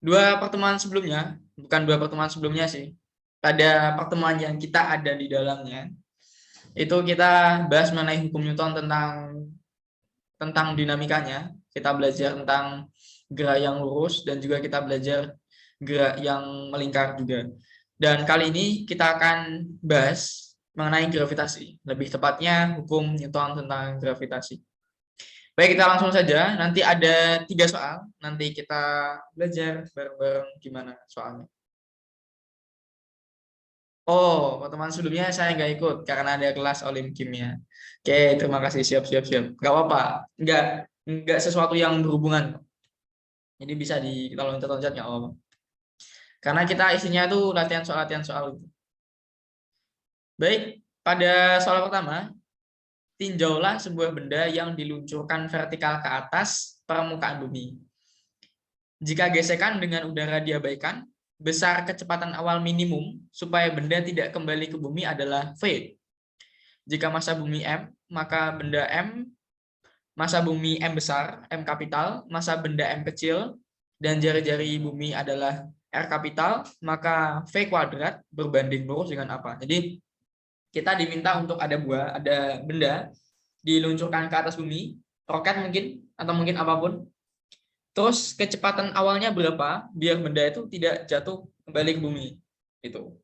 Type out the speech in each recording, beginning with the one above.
Dua pertemuan sebelumnya, bukan dua pertemuan sebelumnya sih. Pada pertemuan yang kita ada di dalamnya, itu kita bahas mengenai hukum Newton tentang dinamikanya. Kita belajar tentang gerak yang lurus dan juga kita belajar gerak yang melingkar juga. Dan kali ini kita akan bahas mengenai gravitasi, lebih tepatnya hukum Newton tentang gravitasi. Baik, kita langsung saja. Nanti ada 3 soal. Nanti kita belajar bareng-bareng gimana soalnya. Oh, pertemuan sebelumnya saya nggak ikut karena ada kelas Olim Kimia. Oke, terima kasih. Siap, siap, siap. Nggak apa-apa. Nggak sesuatu yang berhubungan. Jadi bisa kita loncat-loncat nggak apa-apa. Karena kita isinya tuh latihan soal itu. Baik, pada soal pertama, tinjaulah sebuah benda yang diluncurkan vertikal ke atas permukaan bumi. Jika gesekan dengan udara diabaikan, besar kecepatan awal minimum supaya benda tidak kembali ke bumi adalah V. Jika massa bumi M, maka benda M, massa bumi M besar, M kapital, massa benda M kecil, dan jari-jari bumi adalah R kapital, maka V kuadrat berbanding lurus dengan apa? Jadi kita diminta untuk ada benda diluncurkan ke atas bumi, roket mungkin, atau mungkin apapun. Terus kecepatan awalnya berapa biar benda itu tidak jatuh kembali ke bumi. Itu.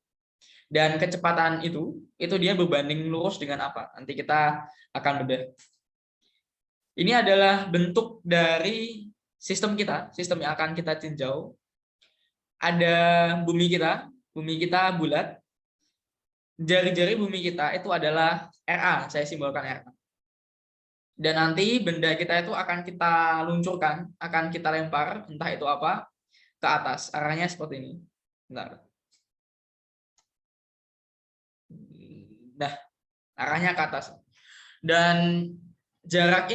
Dan kecepatan itu dia berbanding lurus dengan apa? Nanti kita akan bedah. Ini adalah bentuk dari sistem sistem yang akan kita tinjau. Ada bumi kita bulat. Jari-jari bumi kita itu adalah RA, saya simbolkan RA. Dan nanti benda kita itu akan kita luncurkan, akan kita lempar, entah itu apa, ke atas. Arahnya seperti ini. Bentar. Nah, arahnya ke atas. Dan jarak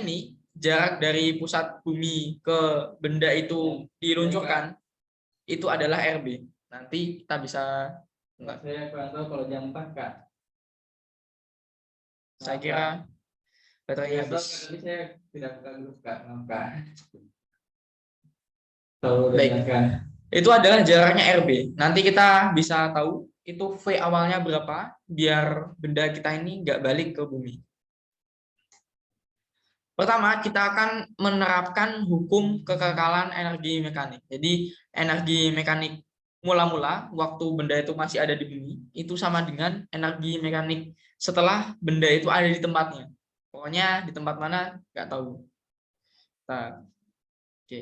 dari pusat bumi ke benda itu diluncurkan, itu adalah RB. Nanti kita bisa, saya kurang tahu kalau jam 4 Kak. Saya kira baterainya habis. Saya tidak buka grup Kak, baik. Itu adalah jaraknya RB. Nanti kita bisa tahu itu V awalnya berapa biar benda kita ini nggak balik ke bumi. Pertama, kita akan menerapkan hukum kekekalan energi mekanik. Jadi, energi mekanik mula-mula waktu benda itu masih ada di bumi, itu sama dengan energi mekanik setelah benda itu ada di tempatnya. Pokoknya di tempat mana, nggak tahu. Nah, oke.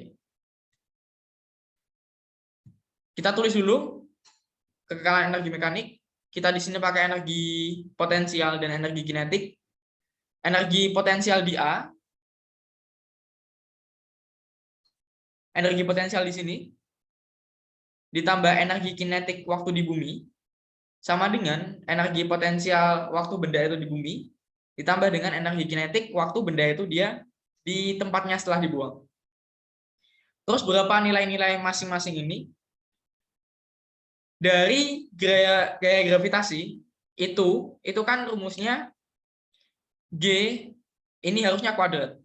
Kita tulis dulu kekekalan energi mekanik. Kita di sini pakai energi potensial dan energi kinetik. Energi potensial di A, energi potensial di sini, ditambah energi kinetik waktu di bumi, sama dengan energi potensial waktu benda itu di bumi, ditambah dengan energi kinetik waktu benda itu dia di tempatnya setelah dibuang. Terus berapa nilai-nilai masing-masing ini? Dari gaya gravitasi, itu kan rumusnya G, ini harusnya kuadrat.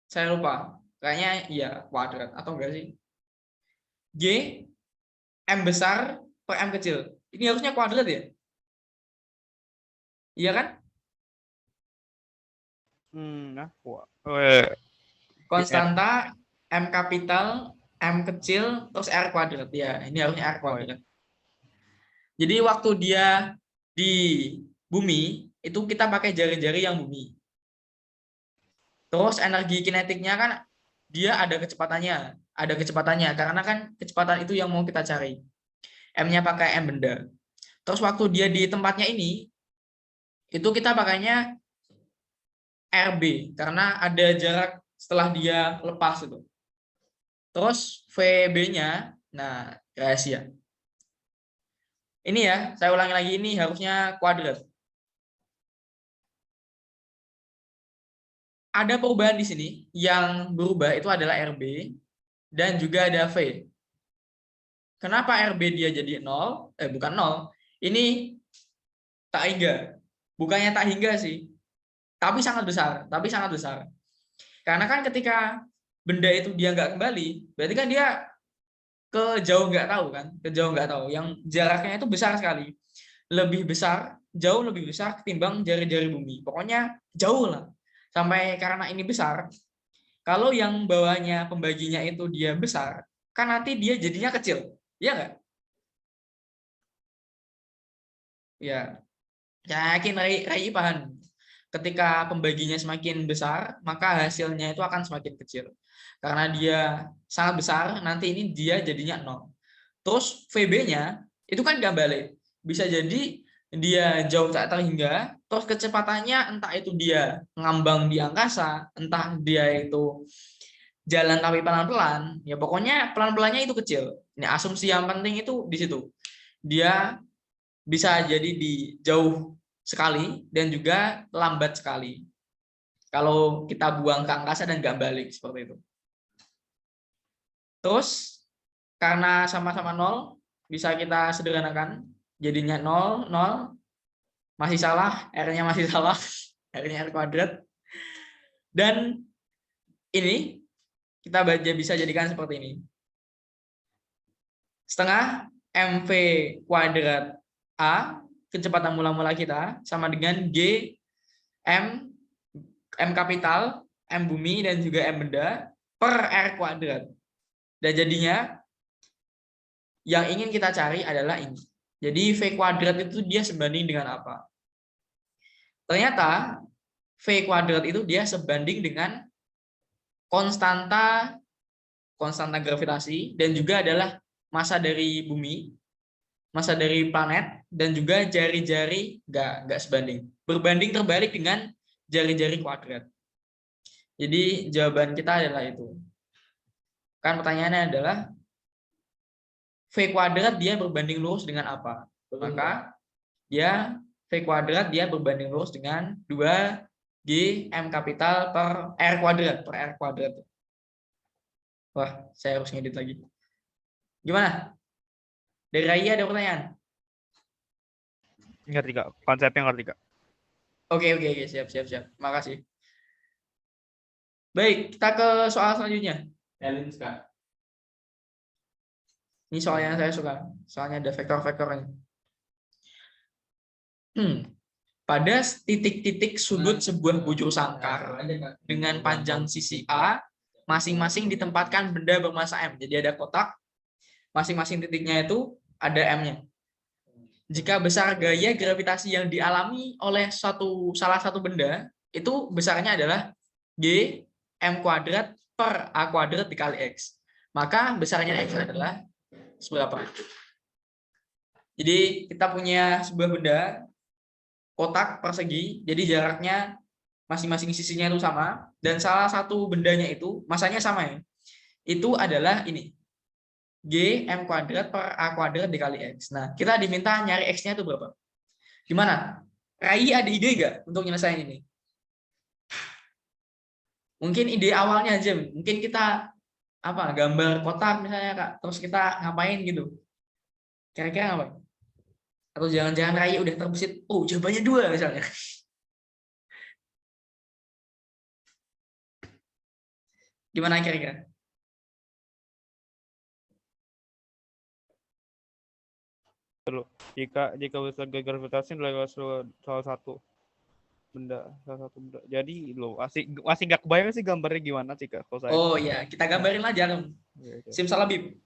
Saya lupa, kayaknya iya kuadrat, atau enggak sih? G, M besar per M kecil. Ini harusnya kuadrat ya? Iya kan? Konstanta M kapital, M kecil, terus R kuadrat. Ya, ini harusnya R kuadrat. Jadi waktu dia di bumi, itu kita pakai jari-jari yang bumi. Terus energi kinetiknya kan dia ada kecepatannya. Karena kan kecepatan itu yang mau kita cari. M-nya pakai M benda. Terus waktu dia di tempatnya ini, itu kita pakainya RB, karena ada jarak setelah dia lepas itu. Terus VB-nya, nah rahasia. Ini ya, saya ulangi lagi, ini harusnya kuadrat. Ada perubahan di sini, yang berubah itu adalah RB, dan juga ada V. Kenapa RB dia jadi 0? Bukan 0, ini tak hingga. Bukannya tak hingga sih, tapi sangat besar. Karena kan ketika benda itu dia nggak kembali, berarti kan dia ke jauh nggak tahu kan, ke jauh nggak tahu, yang jaraknya itu besar sekali, lebih besar, jauh lebih besar ketimbang jari-jari bumi. Pokoknya jauh lah. Sampai karena ini besar, kalau yang bawahnya pembaginya itu dia besar, kan nanti dia jadinya kecil, ya nggak? Ya, yakin Rai paham. Ketika pembaginya semakin besar, maka hasilnya itu akan semakin kecil. Karena dia sangat besar, nanti ini dia jadinya 0. Terus VB-nya itu kan nggak balik. Bisa jadi dia jauh tak terhingga, terus kecepatannya entah itu dia ngambang di angkasa, entah dia itu jalan tapi pelan-pelan, ya pokoknya pelan-pelannya itu kecil. Ini asumsi yang penting itu di situ. Dia bisa jadi di jauh sekali dan juga lambat sekali. Kalau kita buang ke angkasa dan nggak balik seperti itu. Terus karena sama-sama 0 bisa kita sederhanakan, jadinya 0, 0, masih salah, R-nya masih salah, R-nya R kuadrat. Dan ini kita bisa jadikan seperti ini. Setengah MV kuadrat A, kecepatan mula-mula kita, sama dengan G, M kapital, M bumi, dan juga M benda, per R kuadrat. Dan jadinya, yang ingin kita cari adalah ini. Jadi V kuadrat itu dia sebanding dengan apa? Ternyata V kuadrat itu dia sebanding dengan konstanta gravitasi, dan juga adalah massa dari bumi, massa dari planet, dan juga jari-jari nggak sebanding. Berbanding terbalik dengan jari-jari kuadrat. Jadi jawaban kita adalah itu. Kan pertanyaannya adalah V kuadrat dia berbanding lurus dengan apa? Maka dia V kuadrat dia berbanding lurus dengan 2G M kapital per R kuadrat. Wah, saya harus ngedit lagi. Gimana? Dari Raya ada pertanyaan? Ngerti Kak, konsepnya ngerti Kak. Oke, siap. Makasih. Baik, kita ke soal selanjutnya. Ini soal yang saya suka. Soalnya ada vektor-vektornya. Pada titik-titik sudut sebuah bujur sangkar dengan panjang sisi A, masing-masing ditempatkan benda bermassa M. Jadi ada kotak, masing-masing titiknya itu ada M-nya. Jika besar gaya gravitasi yang dialami oleh salah satu benda, itu besarnya adalah G M kuadrat per A kuadrat dikali X. Maka besarnya X adalah seberapa? Jadi kita punya sebuah benda kotak persegi, jadi jaraknya masing-masing sisinya itu sama, dan salah satu bendanya itu masanya sama ya. Itu adalah ini. G M kuadrat per A kuadrat dikali X. Nah, kita diminta nyari X-nya itu berapa? Gimana? Rai ada ide nggak untuk nyelesain ini? Mungkin ide awalnya aja, mungkin kita gambar kotak misalnya Kak, terus kita ngapain gitu? Kira-kira ngapain? Atau jangan-jangan Rai udah terbesit, oh jawabannya 2 misalnya. Gimana kira-kira? Jika besar gravitasi lewat salah satu benda. Jadi lo masih nggak kebayang sih gambarnya gimana sih Kak? Saya. Oh iya, kita gambarin aja dong. Simsalabim.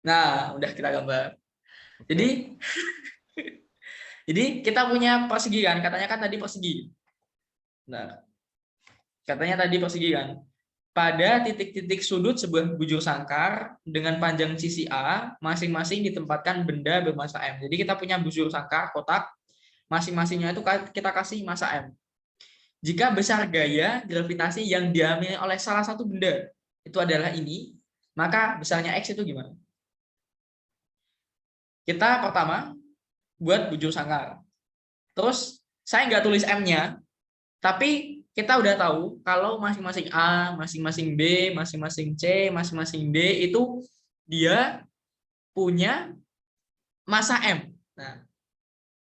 Nah, udah kita gambar. Okay. Jadi kita punya persegi kan, katanya kan tadi persegi. Nah, katanya tadi persegi kan. Pada titik-titik sudut sebuah bujur sangkar dengan panjang sisi A, masing-masing ditempatkan benda bermassa M. Jadi kita punya bujur sangkar kotak, masing-masingnya itu kita kasih massa M. Jika besar gaya gravitasi yang diambil oleh salah satu benda itu adalah ini, maka besarnya X itu gimana? Kita pertama buat bujur sangkar. Terus saya nggak tulis M-nya, tapi kita udah tahu kalau masing-masing A, masing-masing B, masing-masing C, masing-masing D itu dia punya massa M. Nah,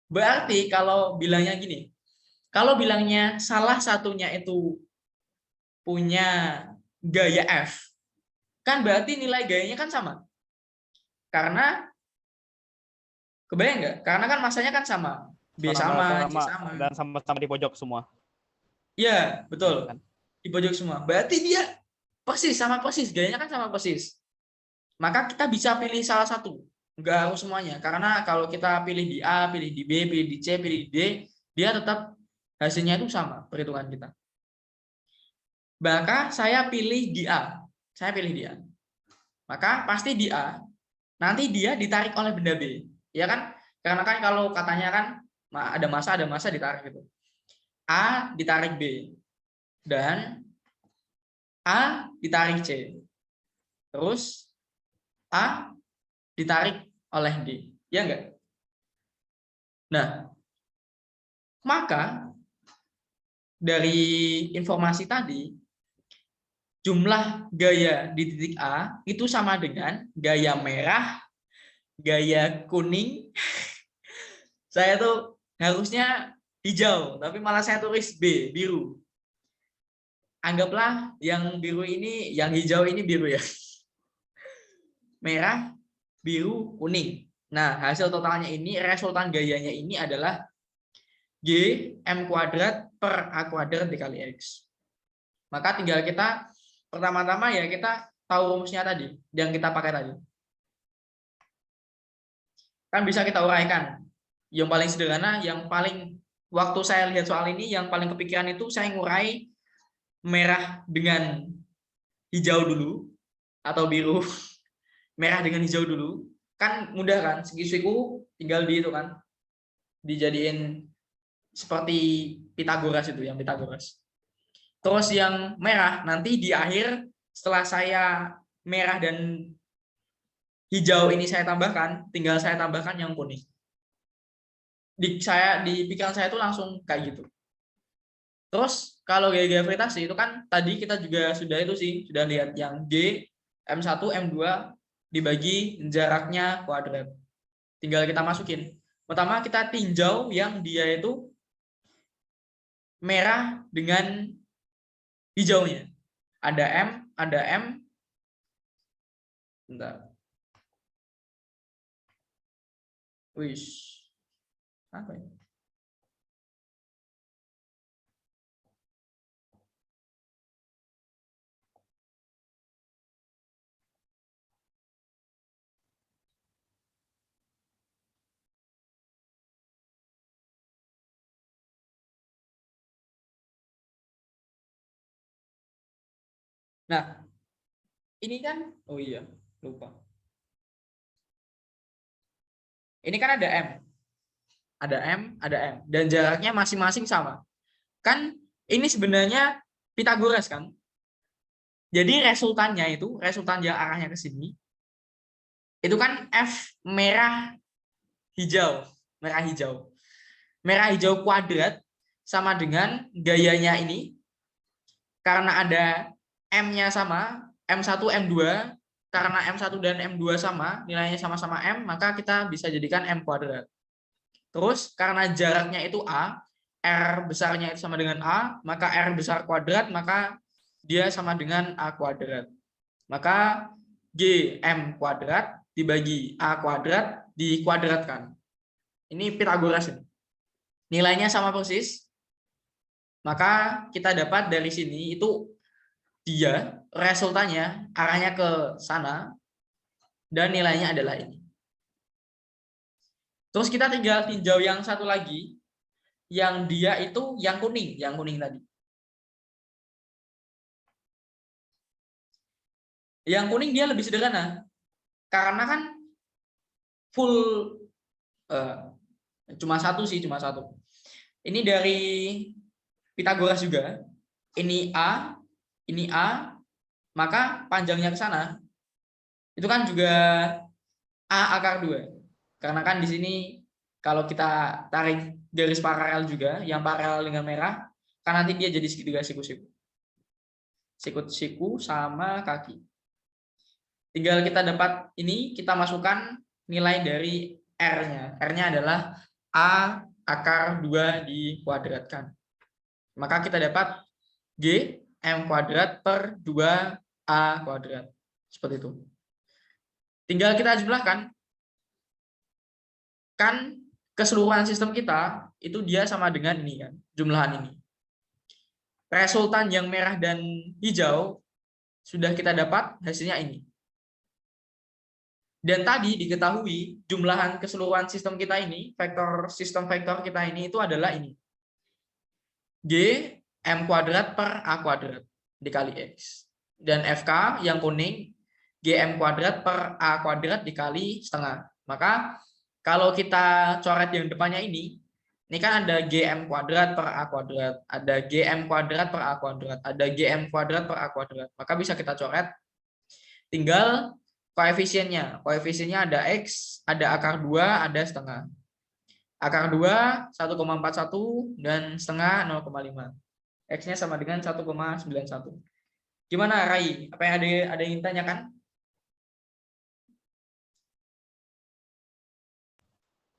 berarti kalau bilangnya gini, kalau bilangnya salah satunya itu punya gaya F, kan berarti nilai gayanya kan sama. Karena kebayang nggak? Karena kan masanya kan sama. B sama, C Sama-sama sama. dan sama-sama di pojok semua. Iya, Ya betul. kan? Di pojok semua. Berarti dia persis, sama persis. Gayanya kan sama persis. Maka kita bisa pilih salah satu. Nggak harus semuanya. Karena kalau kita pilih di A, pilih di B, pilih di C, pilih di D, dia tetap hasilnya itu sama perhitungan kita. Maka saya pilih di A. Saya pilih di A. Maka pasti di A, nanti dia ditarik oleh benda B. Ya kan? Karena kan kalau katanya kan ada massa ditarik gitu. A ditarik B. Dan A ditarik C. Terus A ditarik oleh D. Ya enggak? Nah, maka dari informasi tadi, jumlah gaya di titik A itu sama dengan gaya merah, gaya kuning. Saya tuh harusnya hijau, tapi malah saya tulis B, biru. Anggaplah yang biru ini, yang hijau ini biru ya. Merah, biru, kuning. Nah, hasil totalnya ini, resultan gayanya ini adalah G M kuadrat per A kuadrat dikali X. Maka tinggal kita, pertama-tama ya kita tahu rumusnya tadi, yang kita pakai tadi. Kan bisa kita uraikan. Yang paling sederhana, yang paling, waktu saya lihat soal ini, yang paling kepikiran itu saya ngurai merah dengan hijau dulu, atau biru. Merah dengan hijau dulu. Kan mudah kan, siku-siku tinggal di itu kan, dijadiin seperti Pitagoras itu, yang Pitagoras. Terus yang merah nanti di akhir, setelah saya merah dan hijau ini saya tambahkan, tinggal saya tambahkan yang kuning. Di pikiran saya itu langsung kayak gitu. Terus kalau gaya gravitasi itu kan tadi kita juga sudah itu sih, sudah lihat yang G M1 M2 dibagi jaraknya kuadrat. Tinggal kita masukin. Pertama kita tinjau yang dia itu merah dengan hijaunya. Ada M. Bentar. Wish. Apa ya? Nah, ini kan, oh iya, lupa. Ini kan ada M. Ada M, ada M. Dan jaraknya masing-masing sama. Kan ini sebenarnya Pitagoras kan? Jadi resultannya itu, resultan yang arahnya ke sini, itu kan F merah hijau. Merah hijau. Merah hijau kuadrat sama dengan gayanya ini. Karena ada M-nya sama, M1, M2, karena M1 dan M2 sama, nilainya sama-sama M, maka kita bisa jadikan M kuadrat. Terus karena jaraknya itu A, R besarnya itu sama dengan A, maka R besar kuadrat, maka dia sama dengan A kuadrat. Maka G M kuadrat dibagi A kuadrat dikuadratkan. Ini Pitagoras. Nilainya sama persis. Maka kita dapat dari sini itu dia resultannya arahnya ke sana dan nilainya adalah ini. Terus kita tinggal tinjau yang satu lagi, yang dia itu yang kuning tadi. Yang kuning dia lebih sederhana, karena kan full cuma satu. Ini dari Pitagoras juga. Ini A, maka panjangnya ke sana itu kan juga A akar 2. Karena kan di sini kalau kita tarik garis paralel juga, yang paralel dengan merah, kan nanti dia jadi segitiga siku-siku. Siku-siku sama kaki. Tinggal kita dapat ini, kita masukkan nilai dari R-nya. R-nya adalah A akar 2 dikuadratkan. Maka kita dapat G M kuadrat per 2A kuadrat. Seperti itu. Tinggal kita jumlahkan. Kan keseluruhan sistem kita itu dia sama dengan ini kan, jumlahan ini. Resultan yang merah dan hijau sudah kita dapat, hasilnya ini. Dan tadi diketahui jumlahan keseluruhan sistem kita ini, sistem vektor kita ini itu adalah ini. G M kuadrat per A kuadrat dikali X. Dan FK yang kuning, GM kuadrat per A kuadrat dikali setengah. Maka kalau kita coret yang depannya ini kan ada GM kuadrat per A kuadrat, ada GM kuadrat per A kuadrat, ada GM kuadrat per A kuadrat. Maka bisa kita coret, tinggal koefisiennya. Koefisiennya ada X, ada akar 2, ada setengah. Akar 2, 1,41, dan setengah 0,5. X-nya sama dengan 1,91. Gimana, Rai? Apa yang ada yang ingin tanyakan?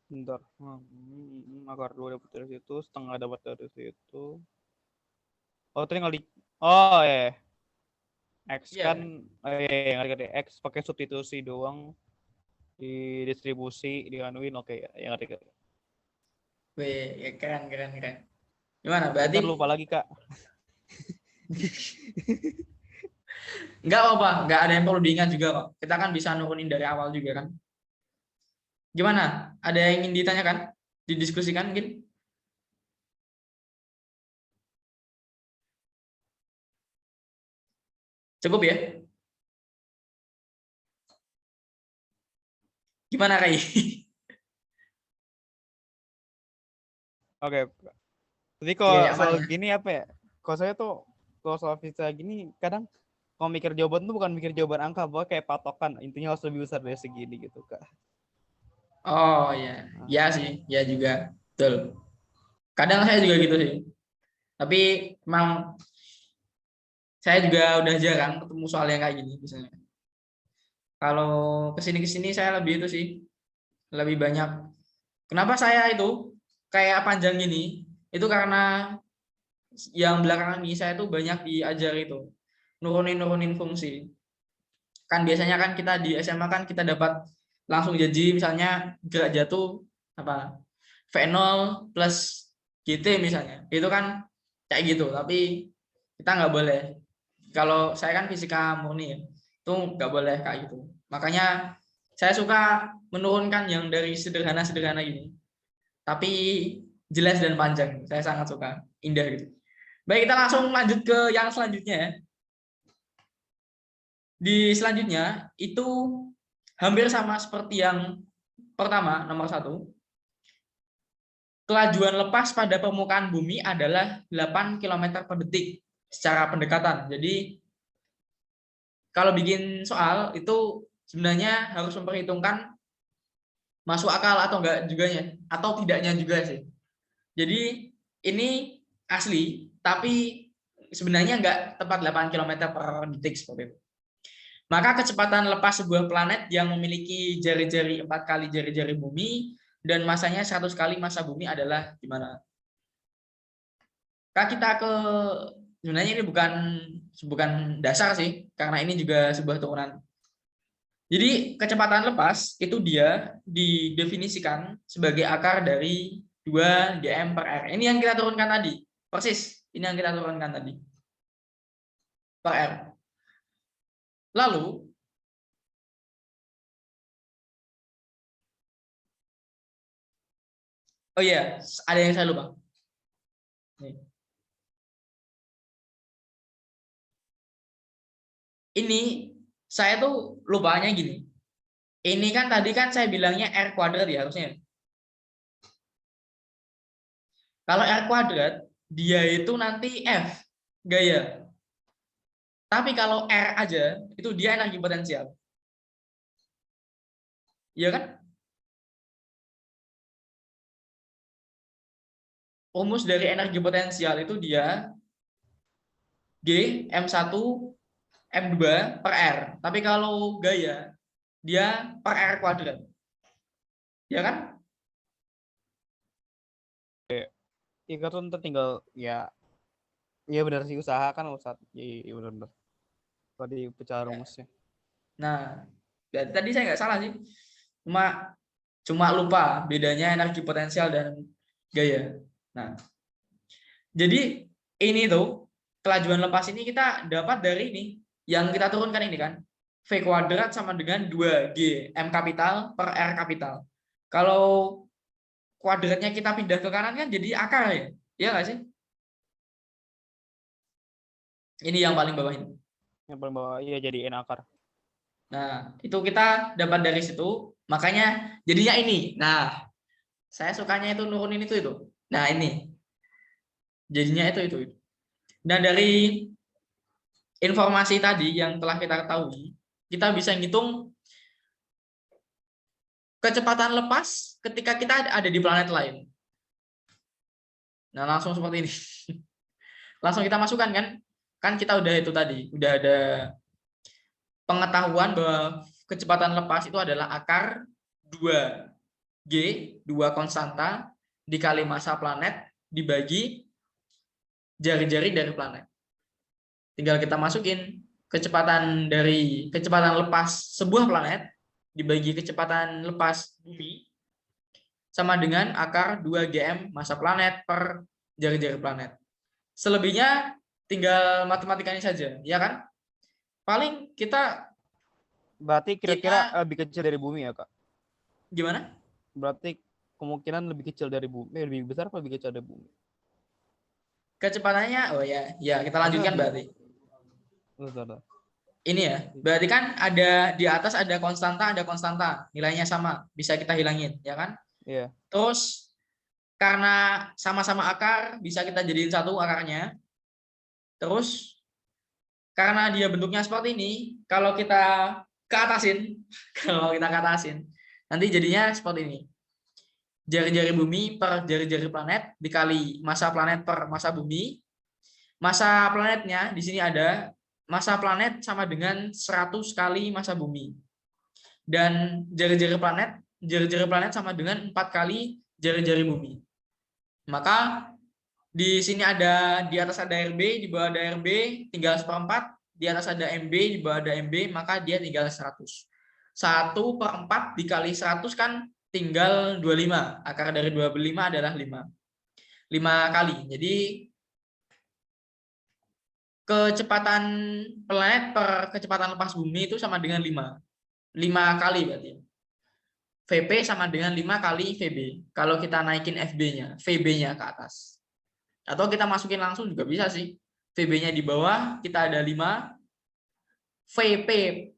Bentar. Akar 2 dapat dari situ, setengah dapat dari situ. Oh, tinggal di... Oh, ya. X kan, ngerti. X pakai substitusi doang. Di distribusi, dianuin, oke ya. Yang ngerti. Wih, keren. Gimana? Bentar, Berarti lupa lagi, Kak. nggak apa, nggak ada yang perlu diingat juga kok. Kita kan bisa nurunin dari awal juga kan. Gimana? Ada yang ingin ditanyakan? Didiskusikan mungkin? Cukup ya? Gimana, Rai? Oke. Jadi Iya, kalau yang mana soal ya? gini apa ya? Kalau saya tuh, kalau soal fisika gini, kadang kalau mikir jawaban tuh bukan mikir jawaban angka, bahwa kayak patokan. Intinya harus lebih besar dari segini gitu, Kak. Oh ya, ya sih, ya juga. Betul. Kadang saya juga gitu sih. Tapi emang saya juga udah jarang ketemu soal yang kayak gini misalnya. Kalau kesini saya lebih itu sih, lebih banyak. Kenapa saya itu kayak panjang gini? Itu karena yang belakangan ini saya tuh banyak diajar itu nurunin fungsi. Kan biasanya kan kita di SMA kan kita dapat langsung jadi misalnya gerak jatuh apa V0 plus GT misalnya. Itu kan kayak gitu, tapi kita nggak boleh. Kalau saya kan fisika murni ya, itu nggak boleh kayak gitu. Makanya saya suka menurunkan yang dari sederhana-sederhana ini, tapi jelas dan panjang. Saya sangat suka, indah gitu. Baik, kita langsung lanjut ke yang selanjutnya ya. Di selanjutnya itu hampir sama seperti yang pertama, nomor 1. Kelajuan lepas pada permukaan bumi adalah 8 km per detik secara pendekatan. Jadi kalau bikin soal itu sebenarnya harus memperhitungkan masuk akal atau enggak juganya, atau tidaknya juga sih. Jadi ini asli, tapi sebenarnya enggak tepat 8 km per detik seperti itu. Maka kecepatan lepas sebuah planet yang memiliki jari-jari 4 kali jari-jari bumi dan masanya 100 kali massa bumi adalah gimana? Kak, kita ke sebenarnya ini bukan dasar sih, karena ini juga sebuah turunan. Jadi kecepatan lepas itu dia didefinisikan sebagai akar dari 2 GM per R. Ini yang kita turunkan tadi. Persis, ini yang kita turunkan tadi. Per R. Lalu oh iya, ada yang saya lupa. Ini saya tuh lupanya gini. Ini kan tadi kan saya bilangnya R kuadrat ya harusnya. Kalau R kuadrat, dia itu nanti F gaya. Tapi kalau R aja, itu dia energi potensial. Iya kan? Rumus dari energi potensial itu dia G M1 M2 per R. Tapi kalau gaya, dia per R kuadrat. Ya kan? Iya kan tinggal ya benar sih, usaha kan usaha. Iya benar. Tadi pecah rumusnya. Nah, Tadi saya nggak salah sih. Cuma lupa bedanya energi potensial dan gaya. Nah, jadi ini tuh kelajuan lepas ini kita dapat dari ini yang kita turunkan ini kan. V kuadrat sama dengan 2G M kapital per R kapital. Kalau kuadratnya kita pindah ke kanan kan jadi akar ya. Iya nggak sih? Ini yang paling bawah ini. Yang paling bawah iya jadi N akar. Nah, itu kita dapat dari situ. Makanya jadinya ini. Nah, saya sukanya itu nurunin itu. Nah, ini. Jadinya itu. Dan dari informasi tadi yang telah kita ketahui, kita bisa ngitung kecepatan lepas ketika kita ada di planet lain. Nah, langsung seperti ini. Langsung kita masukkan kan? Kan kita udah itu tadi, udah ada pengetahuan bahwa kecepatan lepas itu adalah akar 2G, 2 konstanta, dikali massa planet, dibagi jari-jari dari planet. Tinggal kita masukin kecepatan lepas sebuah planet dibagi kecepatan lepas bumi sama dengan akar 2 GM massa planet per jari-jari planet. Selebihnya tinggal matematikanya saja, ya kan? Paling kita Berarti kira-kira lebih kecil dari bumi ya, Kak? Gimana? Berarti kemungkinan lebih kecil dari bumi, lebih besar atau lebih kecil dari bumi? Kecepatannya, oh ya kita lanjutkan berarti. Ini ya, berarti kan ada di atas ada konstanta, nilainya sama, bisa kita hilangin, ya kan? Iya. Terus karena sama-sama akar, bisa kita jadiin satu akarnya. Terus karena dia bentuknya seperti ini, kalau kita keatasin, nanti jadinya seperti ini. Jari-jari bumi per jari-jari planet dikali massa planet per massa bumi. Massa planetnya di sini ada massa planet sama dengan 100 kali massa bumi. Dan jari-jari planet sama dengan 4 kali jari-jari bumi. Maka di sini di atas ada RB, di bawah ada RB, tinggal 1/4. Di atas ada MB, di bawah ada MB, maka dia tinggal 100. 1/4 dikali 100 kan tinggal 25. Akar dari 25 adalah 5. 5 kali. Jadi kecepatan planet per kecepatan lepas bumi itu sama dengan 5. 5 kali berarti. VP sama dengan 5 kali VB. Kalau kita naikin FB-nya, VB-nya ke atas. Atau kita masukin langsung juga bisa sih. VB-nya di bawah, kita ada 5. VP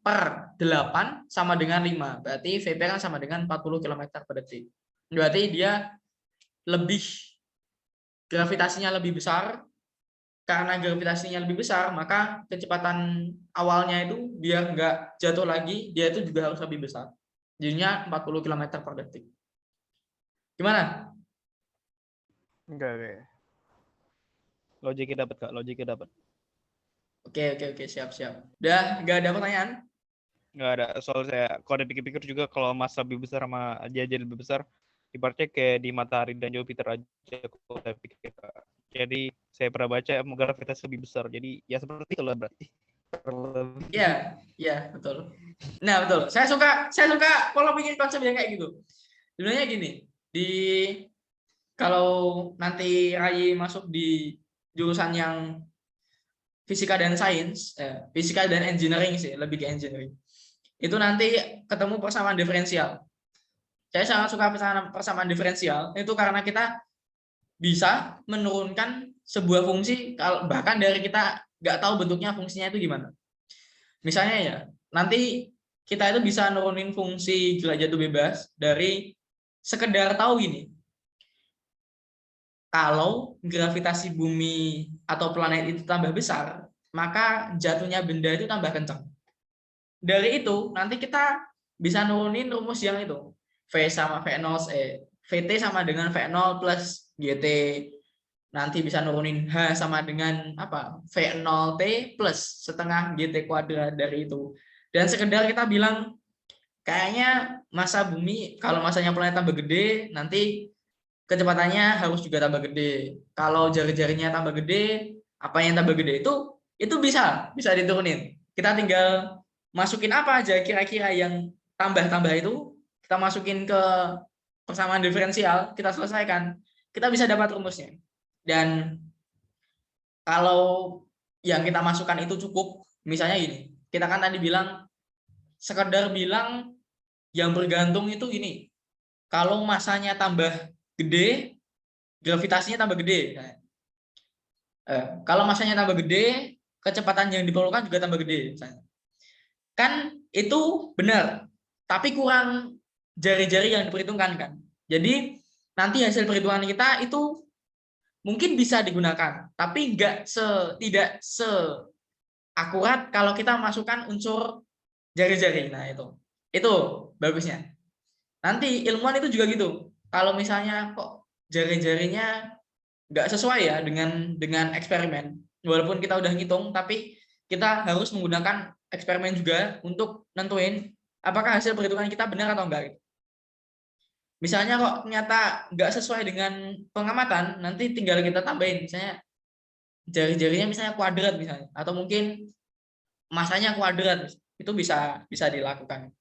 per 8 sama dengan 5. Berarti VP kan sama dengan 40 km per detik. Berarti dia gravitasinya lebih besar. Karena gravitasinya lebih besar, maka kecepatan awalnya itu biar nggak jatuh lagi, dia itu juga harus lebih besar. Jadinya 40 km per detik. Gimana? Enggak. Logiknya dapat, Kak. Logiknya dapat. Oke, siap. Udah nggak ada pertanyaan? Nggak ada. Soal saya, kalau dipikir-pikir juga kalau massa lebih besar sama jadi lebih besar, ibaratnya kayak di matahari dan Jupiter aja kalau saya pikir. Jadi saya pernah baca gravitasi lebih besar. Jadi ya seperti itulah berarti. Iya, betul. Nah, betul. Saya suka pola pikir konsep yang kayak gitu. Sebenarnya gini, kalau nanti Rai masuk di jurusan yang fisika dan sains, fisika dan engineering sih, lebih ke engineering. Itu nanti ketemu persamaan diferensial. Saya sangat suka persamaan diferensial, itu karena kita bisa menurunkan sebuah fungsi bahkan dari kita nggak tahu bentuknya fungsinya itu gimana. Misalnya ya, nanti kita itu bisa nurunin fungsi gila jatuh bebas dari sekedar tahu ini. Kalau gravitasi bumi atau planet itu tambah besar, maka jatuhnya benda itu tambah kencang. Dari itu, nanti kita bisa nurunin rumus yang itu. V sama V0, VT sama dengan V0 plus GT. Nanti bisa nurunin H sama dengan apa? V0T plus setengah GT kuadrat dari itu. Dan sekedar kita bilang, kayaknya massa bumi, kalau massanya planet tambah gede, nanti kecepatannya harus juga tambah gede. Kalau jari-jarinya tambah gede, apa yang tambah gede itu bisa diturunin. Kita tinggal masukin apa aja kira-kira yang tambah-tambah itu, kita masukin ke persamaan diferensial, kita selesaikan, kita bisa dapat rumusnya. Dan kalau yang kita masukkan itu cukup, misalnya gini, kita kan tadi bilang, sekedar bilang yang bergantung itu gini, kalau masanya tambah gede, gravitasinya tambah gede. Kalau masanya tambah gede, kecepatan yang diperlukan juga tambah gede. Misalnya. Kan itu benar, tapi kurang jari-jari yang diperhitungkan kan. Jadi nanti hasil perhitungan kita itu mungkin bisa digunakan, tapi tidak seakurat kalau kita masukkan unsur jari-jari. Nah itu bagusnya. Nanti ilmuwan itu juga gitu. Kalau misalnya kok jari-jarinya nggak sesuai ya dengan eksperimen, walaupun kita udah ngitung, tapi kita harus menggunakan eksperimen juga untuk nentuin apakah hasil perhitungan kita benar atau enggak. Misalnya kok ternyata nggak sesuai dengan pengamatan, nanti tinggal kita tambahin, misalnya jari-jarinya misalnya kuadrat misalnya, atau mungkin masanya kuadrat, itu bisa dilakukan.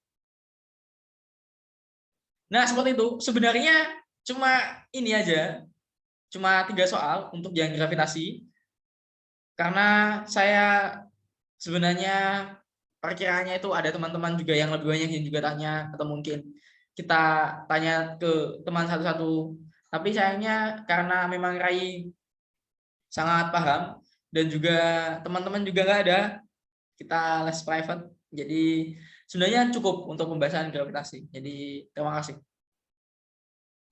Nah seperti itu. Sebenarnya cuma ini aja, cuma 3 soal untuk yang gravitasi. Karena saya sebenarnya perkiraannya itu ada teman-teman juga yang lebih banyak yang juga tanya, atau mungkin kita tanya ke teman satu-satu. Tapi sayangnya karena memang Rai sangat paham dan juga teman-teman juga nggak ada, kita les private. Jadi sebenarnya cukup untuk pembahasan gravitasi. Jadi terima kasih.